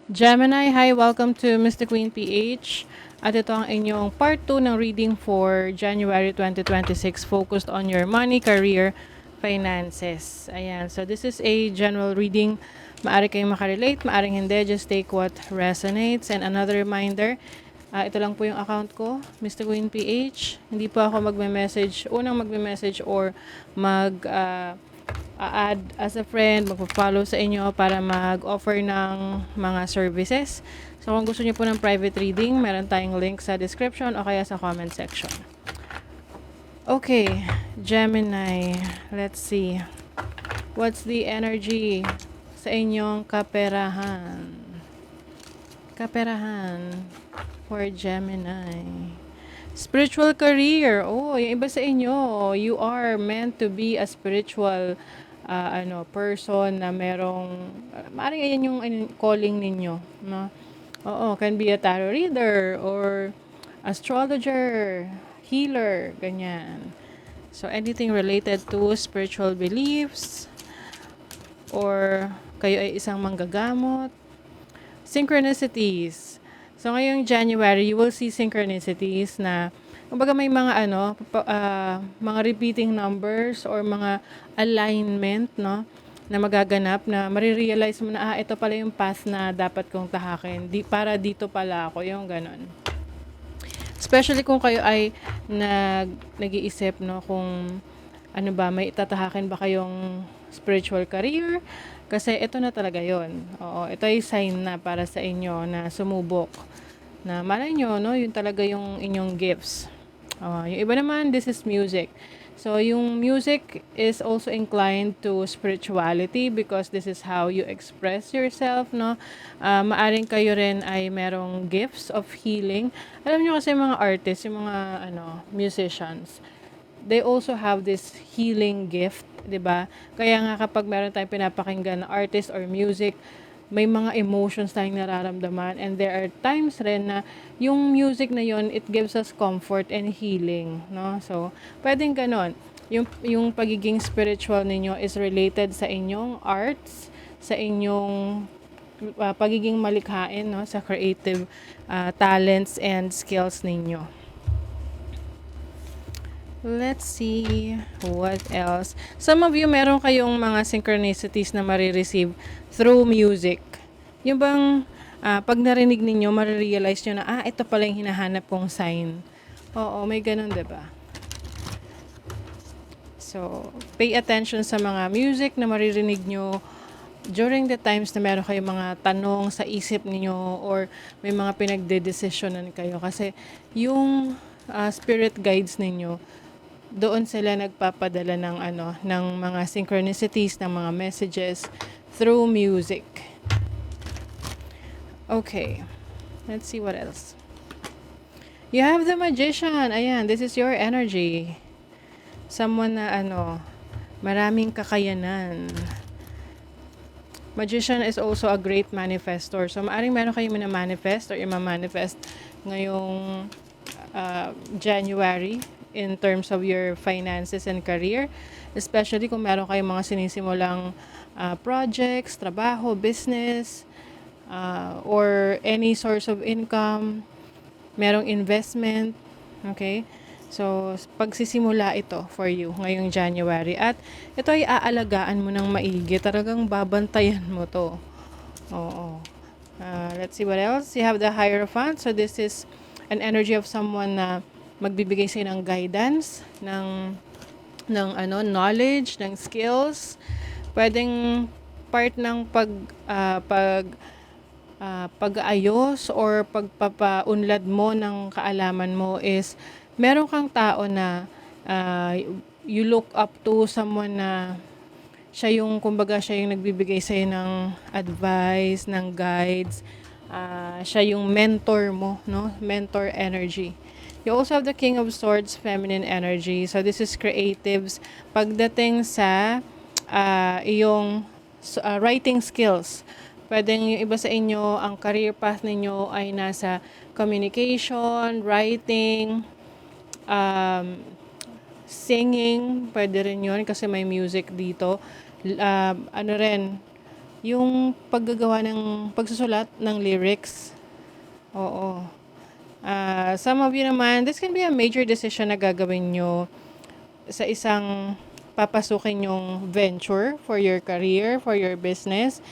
Gemini, hi! Welcome to Mr. Queen PH. At ito ang inyong part 2 ng reading for January 2026 focused on your money, career, finances. Ayan, so this is a general reading. Maari kayong makarelate, maaring hindi. Just take what resonates. And another reminder, ito lang po yung account ko, Mr. Queen PH. Hindi po ako magme-message or add as a friend, magpa-follow sa inyo para mag-offer ng mga services. So kung gusto niyo po ng private reading, meron tayong link sa description o kaya sa comment section. Okay, Gemini, let's see. What's the energy sa inyong kaperahan? Kaperahan for Gemini. Spiritual career. Oh, yung iba sa inyo, you are meant to be a spiritual person na merong maaaring ayan yung calling ninyo, no? Oo, can be a tarot reader or astrologer, healer, ganyan. So anything related to spiritual beliefs or kayo ay isang manggagamot. Synchronicities. So ngayong January, you will see synchronicities na kumbaga may mga mga repeating numbers or mga alignment, no, na magaganap na marirealize mo na ito pala yung path na dapat kong tahakin. Para dito pala ako, yung ganon. Especially kung kayo ay nag-iisip, no, kung ano ba, may tatahakin ba kayong spiritual career? Kasi ito na talaga yon. Oo, ito ay sign na para sa inyo na sumubok. Na malay nyo, no, yun talaga yung inyong gifts. Yung iba naman, this is music. So, yung music is also inclined to spirituality because this is how you express yourself, no? Maaring kayo rin ay merong gifts of healing. Alam nyo kasi mga artists, yung mga musicians, they also have this healing gift, 'di ba? Kaya nga kapag meron tayong pinapakinggan na artist or music, may mga emotions tayong nararamdaman and there are times rin na yung music na yon, it gives us comfort and healing, no? So, pwedeng ganon. Yung pagiging spiritual ninyo is related sa inyong arts, sa inyong pagiging malikhain, no, sa creative talents and skills ninyo. Let's see what else. Some of you, meron kayong mga synchronicities na marireceive through music. Yung bang pag narinig ninyo, marirealize nyo na, ito pala yung hinahanap kong sign. Oo, may ganun, diba? So, pay attention sa mga music na maririnig nyo during the times na meron kayong mga tanong sa isip niyo or may mga pinagdedesisyonan kayo. Kasi yung spirit guides ninyo, doon sila nagpapadala ng mga synchronicities, ng mga messages through music. Okay. Let's see what else. You have the Magician. Ayan, this is your energy. Someone na maraming kakayanan. Magician is also a great manifestor. So, maaring meron kayong manifest or ima-manifest ngayong January in terms of your finances and career, especially kung meron kayong mga sinisimulang projects, trabaho, business, or any source of income, merong investment, okay? So, pagsisimula ito for you ngayong January. At ito ay aalagaan mo ng maigi. Talagang babantayan mo to. Oo. Let's see what else. You have the Hierophant. So, this is an energy of someone na magbibigay sa'yo ng guidance, ng knowledge, ng skills. Pwedeng part ng pag-ayos or pagpapaunlad mo ng kaalaman mo is meron kang tao na you look up to, someone na siya yung nagbibigay sa'yo ng advice, ng guides. Siya yung mentor mo, no? Mentor energy. You also have the King of Swords, feminine energy. So, this is creatives. Pagdating sa iyong writing skills, pwedeng yung iba sa inyo, ang career path ninyo ay nasa communication, writing, singing, pwede rin yun kasi may music dito. yung paggagawa ng pagsusulat ng lyrics. Oo. Some of you naman, this can be a major decision na gagawin nyo sa isang papasukin yung venture for your career, for your business.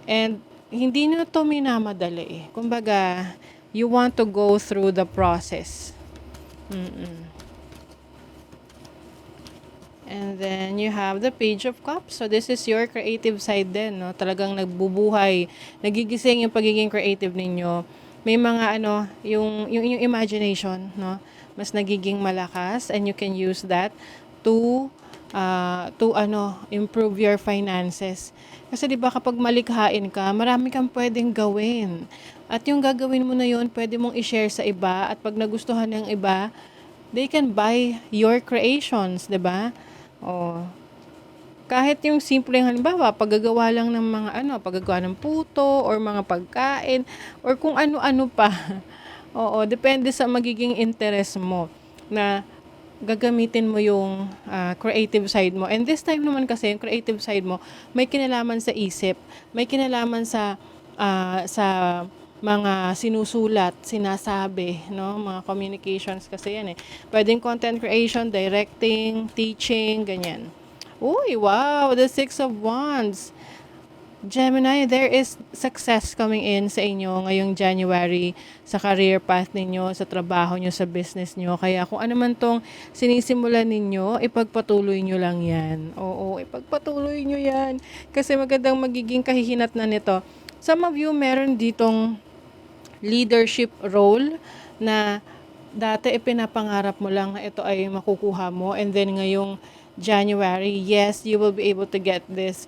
And hindi na to minamadali eh. Kumbaga, you want to go through the process. And then you have the Page of Cups. So this is your creative side din, no? Talagang nagbubuhay, nagigising yung pagiging creative ninyo. May mga yung imagination, no? Mas nagiging malakas, and you can use that to improve your finances. Kasi 'di ba kapag malikhain ka, marami kang pwedeng gawin. At yung gagawin mo na yun, pwede mong i-share sa iba, at pag nagustuhan ng iba, they can buy your creations, 'di ba? Oh, kahit yung simpleng halimbawa, paggagawa lang ng mga paggagawa ng puto or mga pagkain or kung ano-ano pa. Oo, depende sa magiging interest mo na gagamitin mo yung creative side mo. And this time naman kasi, yung creative side mo, may kinalaman sa isip, may kinalaman sa mga sinusulat, sinasabi, no? Mga communications kasi yan eh. Pwedeng content creation, directing, teaching, ganyan. Uy, wow, the Six of Wands. Gemini, there is success coming in sa inyo ngayong January sa career path ninyo, sa trabaho nyo, sa business nyo. Kaya kung ano man tong sinisimulan ninyo, ipagpatuloy nyo lang yan. Oo, ipagpatuloy nyo yan. Kasi magandang magiging kahihinat na nito. Some of you meron ditong leadership role na dati ipinapangarap mo lang na ito ay makukuha mo, and then ngayong January, yes, you will be able to get this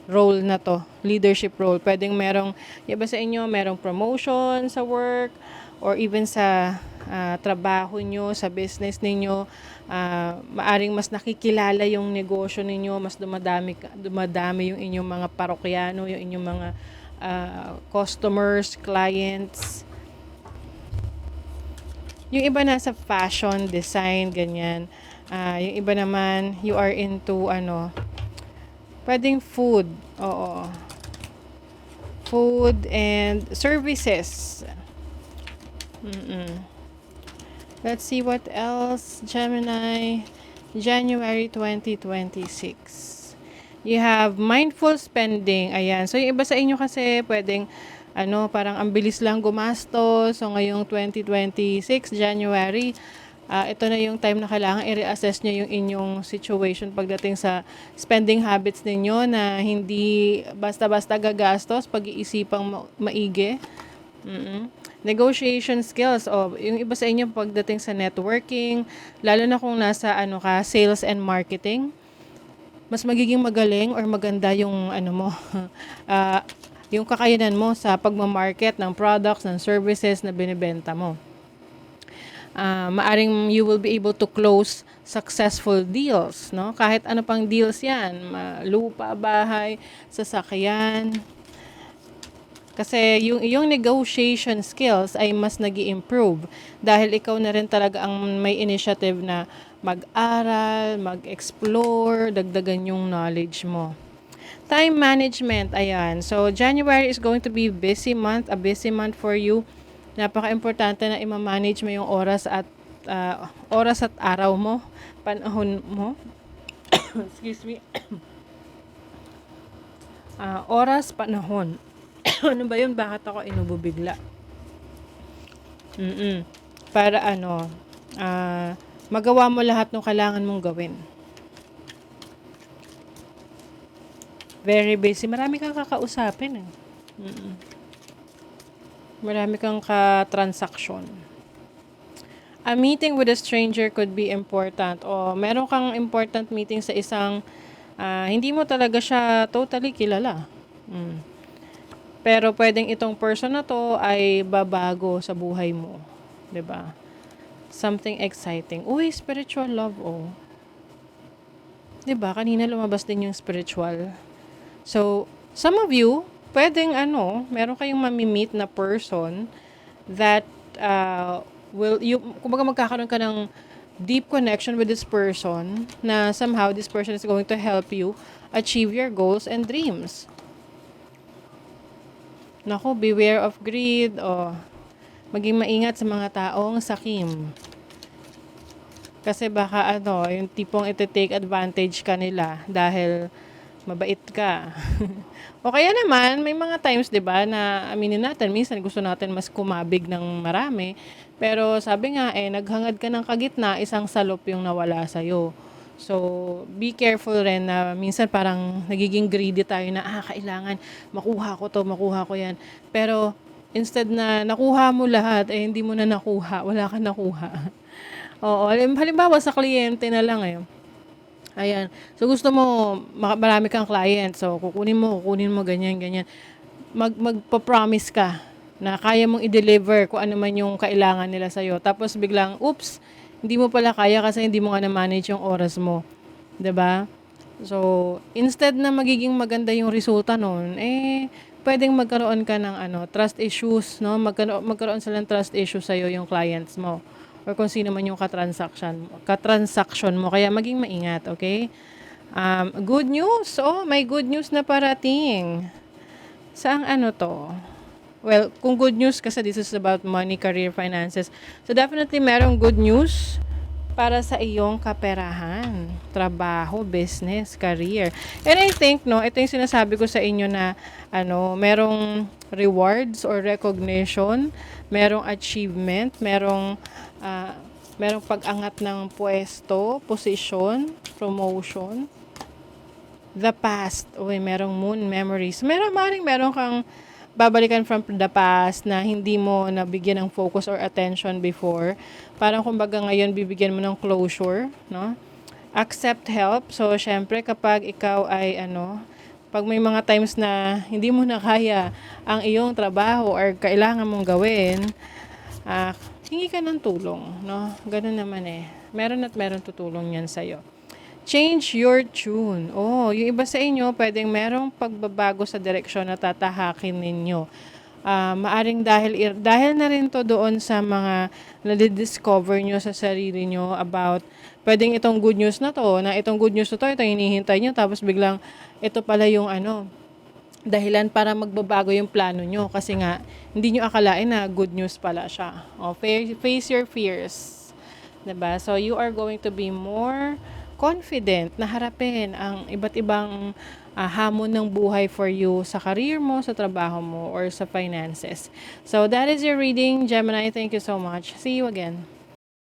role na to, leadership role. Pwedeng merong, iba sa inyo, merong promotion sa work or even sa trabaho nyo, sa business ninyo. Maaring mas nakikilala yung negosyo ninyo, mas dumadami yung inyong mga parokyano, yung inyong mga customers, clients. Yung iba nasa fashion, design, ganyan. Yung iba naman, you are into pwedeng food. Oo. Food and services. Let's see what else. Gemini, January 2026. You have mindful spending. Ayan. So, yung iba sa inyo kasi pwedeng parang ang bilis lang gumastos. So, ngayong 2026, January, ito na yung time na kailangan i-reassess nyo yung inyong situation pagdating sa spending habits ninyo, na hindi basta-basta gagastos, pag-iisipang maigi. Negotiation skills. Yung iba sa inyo pagdating sa networking, lalo na kung nasa sales and marketing, mas magiging magaling or maganda yung yung kakayanan mo sa pagmamarket ng products, ng services na binibenta mo. Maaring you will be able to close successful deals, no? Kahit ano pang deals yan, lupa, bahay, sasakyan. Kasi yung iyong negotiation skills ay mas nag-i-improve dahil ikaw na rin talaga ang may initiative na mag-aral, mag-explore, dagdagan yung knowledge mo. Time management, ayan. So, January is going to be a busy month for you. Napaka-importante na i-manage mo yung oras at araw mo, panahon mo. Excuse me. Oras, panahon. Ano ba yun? Bakit ako inububigla? Para magawa mo lahat ng kailangan mong gawin. Very busy. Marami kang kakausapin eh. Marami kang ka-transaction. A meeting with a stranger could be important. O meron kang important meeting sa isang hindi mo talaga siya totally kilala. Pero pwedeng itong person na to ay babago sa buhay mo. 'Di ba? Something exciting. Uy, spiritual love, 'Di ba? Kanina lumabas din yung spiritual. So, some of you, pwedeng meron kayong mamimit na person that kumbaga magkakaroon ka ng deep connection with this person na somehow this person is going to help you achieve your goals and dreams. Naku, beware of greed o maging maingat sa mga taong sakim. Kasi baka yung tipong ite-take advantage ka nila dahil mabait ka. O kaya naman, may mga times, 'di ba, na aminin natin, minsan gusto natin mas kumabig ng marami, pero sabi nga naghangad ka ng kagitna, isang salop yung nawala sa So, be careful rin na minsan parang nagiging greedy tayo na kailangan makuha ko 'yan. Pero instead na nakuha mo lahat, hindi mo na nakuha, wala kang nakuha. Oo, halimbawa sa kliyente na lang ayan. So gusto mo marami kang client. So kukunin mo ganyan, ganyan. Magpo-promise ka na kaya mong i-deliver kung ano man yung kailangan nila sa Tapos biglang, oops, hindi mo pala kaya kasi hindi mo nga na-manage yung oras mo. 'Di ba? So, instead na magiging maganda yung resulta noon, pwedeng magkaroon ka ng trust issues, no? Magkaroon sila ng trust issues sa yung clients mo or kung sino man yung katransaction mo. Kaya maging maingat, okay? Good news. Oh, may good news na parating. Saang to? Well, kung good news kasi this is about money, career, finances. So definitely merong good news para sa iyong kaperahan, trabaho, business, career. And I think, no, ito yung sinasabi ko sa inyo na, merong rewards or recognition, merong achievement, merong pag-angat ng pwesto, position, promotion. The past, merong moon memories. Meron kang babalikan from the past na hindi mo nabigyan ng focus or attention before. Parang kumbaga ngayon bibigyan mo ng closure, no? Accept help. So, syempre kapag ikaw ay pag may mga times na hindi mo na kaya ang iyong trabaho or kailangan mong gawin, hingi ka ng tulong, no? Ganun naman meron tutulong yan sa'yo. Change your tune. Oh, yung iba sa inyo, pwedeng merong pagbabago sa direksyon na tatahakin ninyo. Maaring dahil na rin to doon sa mga na-discover nyo sa sarili nyo about pwedeng itong good news na to, ito hinihintay nyo, tapos biglang ito pala yung dahilan para magbabago yung plano nyo kasi nga hindi nyo akalain na good news pala siya. Face your fears. 'Di ba? So you are going to be more confident na harapin ang iba't ibang hamon ng buhay for you sa career mo, sa trabaho mo, or sa finances. So that is your reading, Gemini. Thank you so much. See you again.